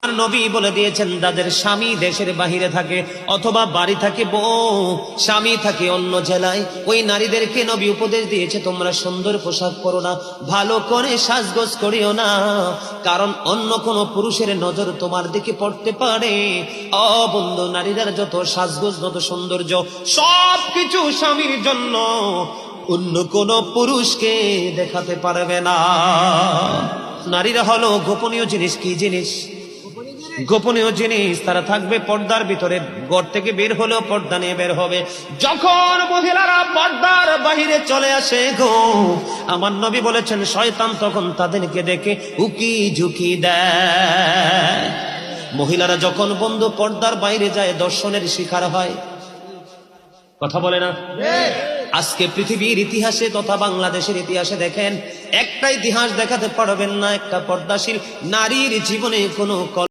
নবী বলে দিয়েছেন, যাদের স্বামী দেশের বাহিরে থাকে অথবা বাড়ি থাকে বউ, স্বামী থাকে অন্য জেলায়, ওই নারীদেরকে নবী উপদেশ দিয়েছে, তোমরা সুন্দর পোশাক পরো না, ভালো করে সাজগোজ করিও না, কারণ অন্য কোন পুরুষের নজর তোমার দিকে পড়তে পারে। ও বন্ধু, নারীদের যত সাজগোজ, যত সৌন্দর্য, সবকিছু স্বামীর জন্য, অন্য কোন পুরুষকে দেখাতে পারবে না। নারীরা হলো গোপনীয় জিনিস। কি জিনিস? গোপনীয় জিনিস। তারা থাকবে পর্দার ভিতরে, ঘর থেকে বের হলেও পর্দা নিয়ে বের হবে। যখন মহিলারা পর্দার বাহিরে চলে আসে গো, আমার নবী বলেছেন, শয়তান তখন তাদেরকে দেখে উকি ঝুঁকি দেয়। মহিলারা যখন বন্ধু পর্দার বাইরে যায়, দর্শনের শিকার হয়। কথা বলে না? আজকে পৃথিবীর ইতিহাসে তথা বাংলাদেশের ইতিহাসে দেখেন, একটা ইতিহাস দেখাতে পারবেন না একটা পর্দাশীল নারীর জীবনে কোনো